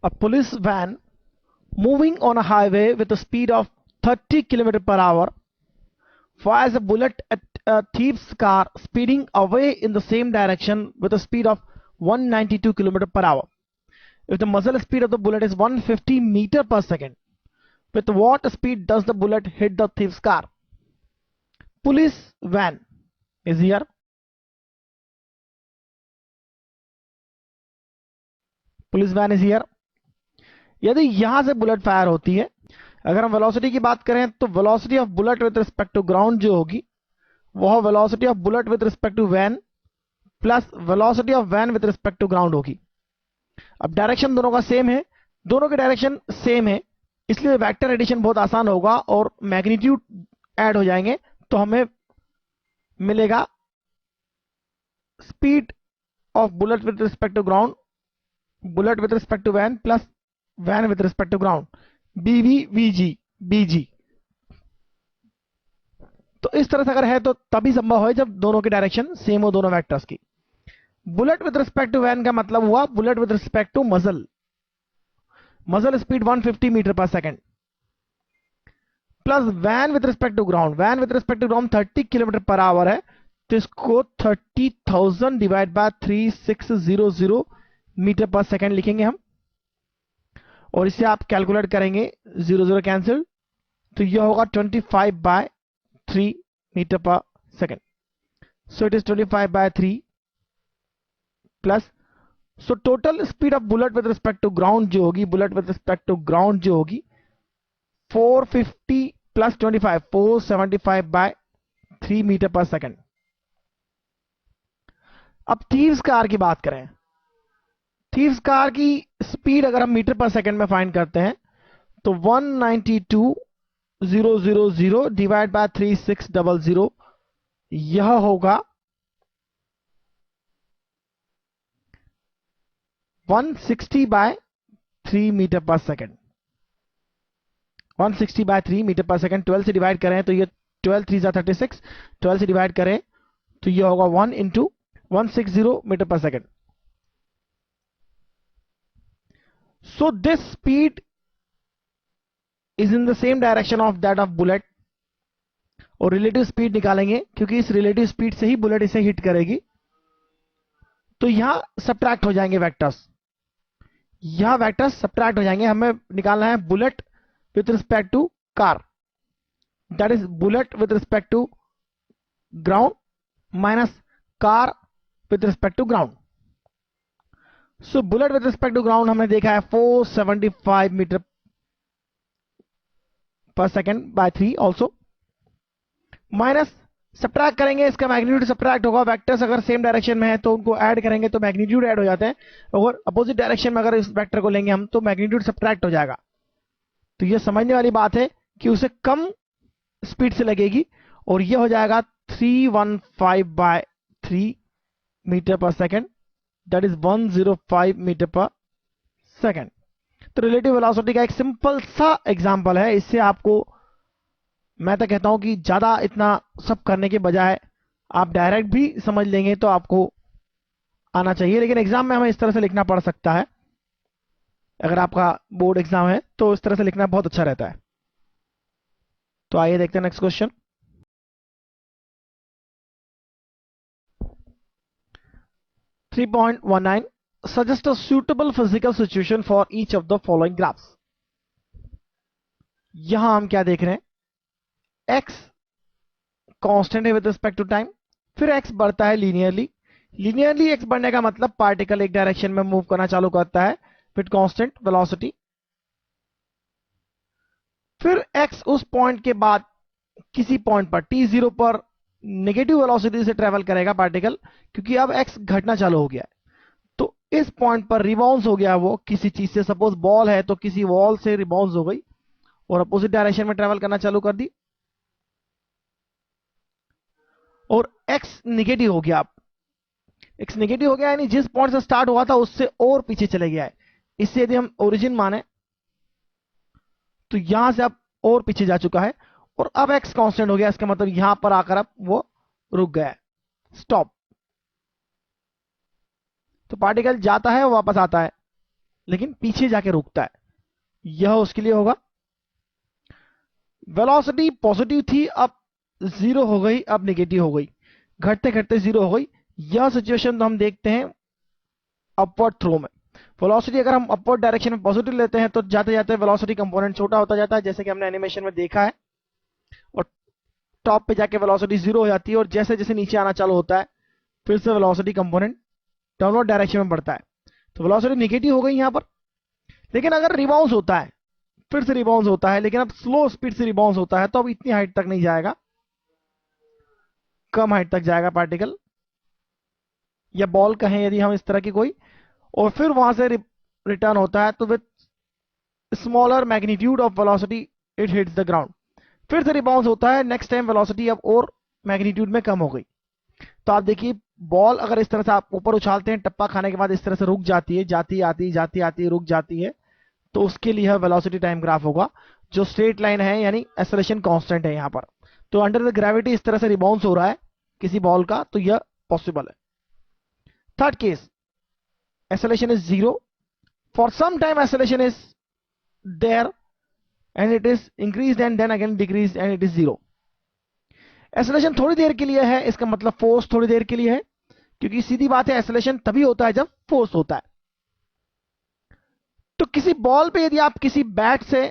A police van moving on a highway with a speed of 30 km per hour fires a bullet at a thief's car speeding away in the same direction with a speed of 192 km per hour. If the muzzle speed of the bullet is 150 meter per second, with what speed does the bullet hit the thief's car? Police van is here. Police van is here. यदि यहां से bullet fire होती है, अगर हम velocity की बात करें तो velocity of bullet with respect to ground जो होगी वह velocity of bullet with respect to van plus velocity of van with respect to ground होगी. अब डायरेक्शन दोनों का सेम है, दोनों के डायरेक्शन सेम है, इसलिए वेक्टर एडिशन बहुत आसान होगा और मैग्नीट्यूड ऐड हो जाएंगे तो हमें मिलेगा speed of bullet with respect to ground, bullet with respect to van plus van with respect to ground, BG. तो इस तरह से अगर है तो तभी संभव है जब दोनों की डायरेक्शन सेम हो दोनों वेक्टर्स की. Bullet with respect to van का मतलब हुआ bullet with respect to muzzle speed 150 metre per second plus van with respect to ground, van with respect to ground 30 kilometre per hour है तो इसको 30,000 divide by 3600 metre per second लिखेंगे हम और इसे आप कैलकुलेट करेंगे 0 कैंसिल तो यह होगा 25/3 metre per second. So it is 25/3 plus so total speed of bullet with respect to ground जो होगी 450 प्लस 25 475/3 मीटर पर सेकेंड. अब थीव्स कार की बात करें, थीव्स कार की स्पीड अगर हम मीटर पर सेकेंड में फाइंड करते हैं तो 192,000 डिवाइड बाय 3600 यह होगा 160/3 metre per second. 160/3 metre per second 12 से डिवाइड करें तो ये 12 3 36, 12 से डिवाइड करें तो यह होगा 1 × 160 metre per second. So this speed is in the same direction of that of bullet. और रिलेटिव स्पीड निकालेंगे क्योंकि इस रिलेटिव स्पीड से ही बुलेट इसे हिट करेगी. तो यहां सब्ट्रैक्ट हो जाएंगे वेक्टर्स, यहां वेक्टर्स सब्ट्रैक्ट हो जाएंगे. हमें निकालना है bullet with respect to car, that is bullet with respect to ground minus car with respect to ground. So bullet with respect to ground हमने देखा है 475 metre per second by 3 also minus subtract करेंगे, इसका magnitude subtract होगा. Vectors अगर same direction में है तो उनको ऐड करेंगे तो मैग्नीट्यूड ऐड हो जाते हैं, और अपोजिट डायरेक्शन में अगर इस वेक्टर को लेंगे हम तो मैग्नीट्यूड सब्ट्रैक्ट हो जाएगा. तो यह समझने वाली बात है कि उसे कम स्पीड से लगेगी और यह हो जाएगा 315/3 metre per second, that is 105 metre per second. तो रिलेटिव वेलोसिटी का एक सिंपल सा एग्जांपल है. इससे आपको मैं तो कहता हूं कि ज्यादा इतना सब करने के बजाय आप डायरेक्ट भी समझ लेंगे तो आपको आना चाहिए, लेकिन एग्जाम में हमें इस तरह से लिखना पड़ सकता है. अगर आपका बोर्ड एग्जाम है तो इस तरह से लिखना बहुत अच्छा रहता है. तो आइए देखते हैं next question. .19 suggest a suitable physical situation for each of the following graphs. यहां हम क्या देख रहे हैं, x कांस्टेंट है विद रिस्पेक्ट टू टाइम, फिर x बढ़ता है लीनियरली. x बढ़ने का मतलब पार्टिकल एक डायरेक्शन में मूव करना चालू करता है विद कांस्टेंट वेलोसिटी. फिर x उस पॉइंट के बाद किसी पॉइंट पर t0 पर नेगेटिव वेलोसिटी से ट्रेवल करेगा पार्टिकल, क्योंकि अब x घटना चालू हो गया है. तो इस पॉइंट पर रिबाउंस हो गया वो किसी चीज से, सपोज बॉल है तो किसी वॉल से रिबाउंस हो गई और अपोजिट डायरेक्शन में ट्रेवल करना चालू कर दी, और x नेगेटिव हो गया. अब x नेगेटिव हो गया यानी जिस पॉइंट से स्टार्ट हुआ था उससे और पीछे चले गया है. इससे यदि हम ओरिजिन माने तो यहां से अब और पीछे जा चुका है और अब x कांस्टेंट हो गया. इसका मतलब यहां पर आकर अब वो रुक गया है, स्टॉप. तो पार्टिकल जाता है वापस आता है. लेकिन पीछे जाके रुकता है, यह उसके लिए होगा। वेलोसिटी पॉजिटिव थी, अब जीरो हो गई, अब नेगेटिव हो गई, घटते घटते जीरो हो गई। यह सिचुएशन तो हम देखते हैं अपवर्ड थ्रो में। वेलोसिटी अगर हम अपवर्ड डायरेक्शन में पॉजिटिव लेते हैं तो जाते जाते वेलोसिटी कंपोनेंट छोटा होता जाता है, जैसे कि हमने एनिमेशन में देखा है, और टॉप पे जाके वेलोसिटी जीरो हो जाती है, और जैसे जैसे नीचे आना चालू होता है फिर से वेलोसिटी कंपोनेंट डाउनवर्ड डायरेक्शन में बढ़ता है। तो वेलोसिटी नेगेटिव हो गई यहां पर। लेकिन अगर रिबाउंस होता है, फिर से रिबाउंस होता है, लेकिन अब स्लो स्पीड से रिबाउंस होता है, तो अब इतनी हाइट तक नहीं जाएगा, कम हाइट तक जाएगा पार्टिकल या बॉल कहें यदि हम इस तरह की कोई, और फिर वहां से रिटर्न होता है, तो with smaller magnitude of velocity it hits the ground. फिर से रिबाउंस होता है, नेक्स्ट टाइम वेलोसिटी अब और मैग्नीट्यूड में कम हो गई। तो आप देखिए बॉल अगर इस तरह से आप ऊपर उछालते हैं, टप्पा खाने के बाद इस तरह से रुक जाती है, जाती आती जाती आती रुक जाती है, तो उसके लिए वेलोसिटी टाइम ग्राफ होगा, जो स्ट्रेट लाइन है, यानी एक्सेलरेशन कांस्टेंट है यहां पर। तो अंडर द ग्रेविटी इस तरह से रिबाउंस हो रहा है किसी बॉल का, तो यह पॉसिबल है। Third case, acceleration is zero, for some time acceleration is there and it is increase and then again decrease and it is zero. Acceleration थोड़ी देर के लिए है, इसका मतलब फोर्स थोड़ी देर के लिए है, क्योंकि सीधी बात है एक्सेलरेशन तभी होता है जब फोर्स होता है। तो किसी बॉल पे यदि आप किसी बैट से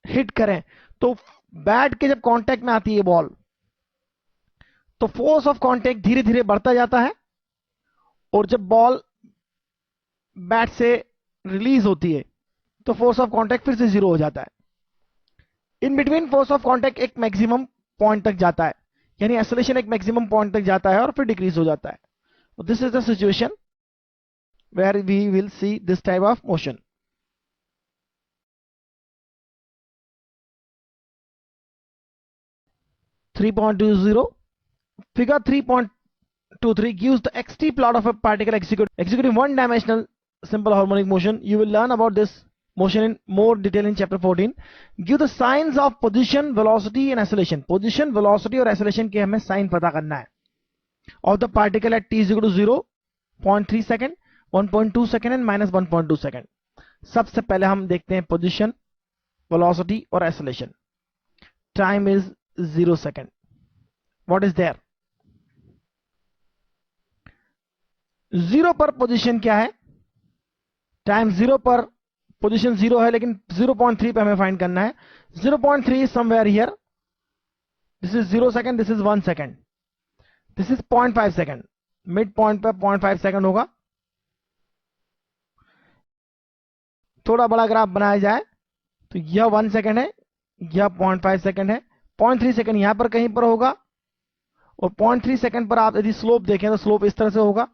हिट करें, तो बैट के जब कांटेक्ट में आती है बॉल, तो फोर्स ऑफ कांटेक्ट धीरे धीरे बढ़ता जाता है, और जब बॉल बैट से रिलीज होती है तो फोर्स ऑफ कांटेक्ट फिर से जीरो हो जाता है। In between force of contact एक मैक्सिमम पॉइंट तक जाता है, यानी एक्सेलरेशन एक मैक्सिमम पॉइंट तक जाता है और फिर डिक्रीज हो जाता है। This is the situation where we will see this type of motion. Figure 3.23 gives the xt plot of a particle executing one-dimensional simple harmonic motion. You will learn about this motion in more detail in chapter 14. Give the signs of position, velocity and acceleration. Position, velocity और acceleration के हमें sign पता करना है of the particle at t is equal to 0.3 second, 1.2 second and minus 1.2 second. सबसे पहले हम देखते हैं position, velocity और acceleration. Time is 0 second. What is there? 0 पर पोजीशन क्या है, टाइम 0 पर पोजीशन 0 है, लेकिन 0.3 पे हमें फाइंड करना है। 0.3 is somewhere here, this is 0 second, this is 1 second, this is 0.5 second, mid point पे 0.5 सेकंड होगा। थोड़ा बड़ा ग्राफ बनाया जाए तो यह 1 सेकंड है, यह 0.5 सेकंड है, 0.3 सेकंड यहां पर कहीं पर होगा, और 0.3 सेकंड पर आप यदि स्लोप देखें तो स्लोप इस तरह से होगा,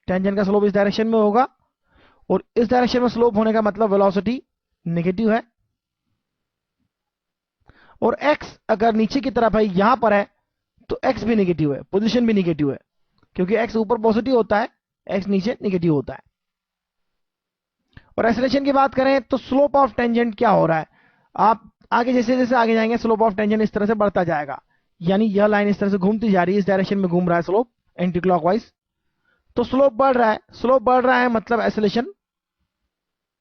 टेंजेंट का स्लोप इस डायरेक्शन में होगा, और इस डायरेक्शन में स्लोप होने का मतलब वेलोसिटी नेगेटिव है, और x अगर नीचे की तरफ है यहां पर है तो x भी नेगेटिव है, पोजीशन भी नेगेटिव है, क्योंकि x ऊपर पॉजिटिव होता है, x नीचे नेगेटिव होता है। और एक्सेलरेशन की बात करें तो स्लोप ऑफ टेंजेंट क्या हो रहा है, आप आगे जैसे जैसे आगे जाएंगे स्लोप ऑफ टेंजेंट इस तरह से बढ़ता जाएगा, यानी यह लाइन इस तरह से घूमती जा रही है, इस डायरेक्शन में घूम रहा है स्लोप एंटी क्लॉकवाइज, तो स्लोप बढ़ रहा है। स्लोप बढ़ रहा है मतलब एक्सेलरेशन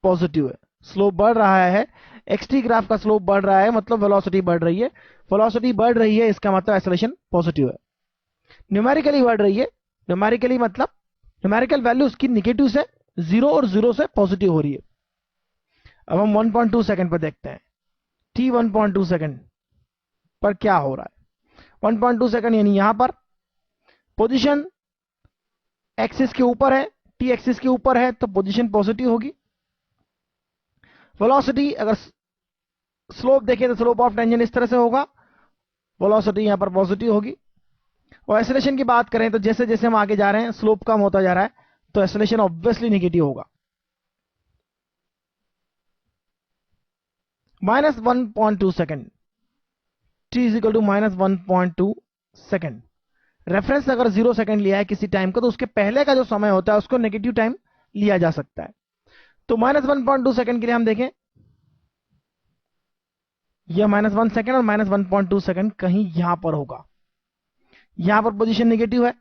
पॉजिटिव है, स्लोप बढ़ रहा है, एक्सटी ग्राफ का स्लोप बढ़ रहा है मतलब वेलोसिटी बढ़ रही है, वेलोसिटी बढ़ रही है इसका मतलब एक्सेलरेशन पॉजिटिव है। न्यूमेरिकली बढ़ रही है, न्यूमेरिकली मतलब न्यूमेरिकल वैल्यू उसकी नेगेटिव से 0 और 0 से पॉजिटिव हो रही है। अब हम 1.2 सेकंड पर देखते हैं, t 1.2 सेकंड पर क्या हो रहा है। 1.2 सेकंड यानी यहां पर पोजीशन एक्सिस के ऊपर है, t एक्सिस के ऊपर है तो पोजीशन पॉजिटिव होगी। वेलोसिटी अगर स्लोप देखें तो स्लोप ऑफ टेंजेंट इस तरह से होगा, वेलोसिटी यहां पर पॉजिटिव होगी। और एक्सेलरेशन की बात करें तो जैसे जैसे हम आगे जा रहे हैं स्लोप कम होता जा रहा है, तो एक्सेलरेशन ऑब्वियसली नेगेटिव होगा। -1.2 second, t is equal to -1.2 second. Reference अगर 0 सेकंड लिया है किसी टाइम को, तो उसके पहले का जो समय होता है उसको नेगेटिव टाइम लिया जा सकता है। तो -1.2 सेकंड के लिए हम देखें, यह -1 सेकंड और -1.2 सेकंड कहीं यहां पर होगा, यहां पर पोजीशन नेगेटिव है,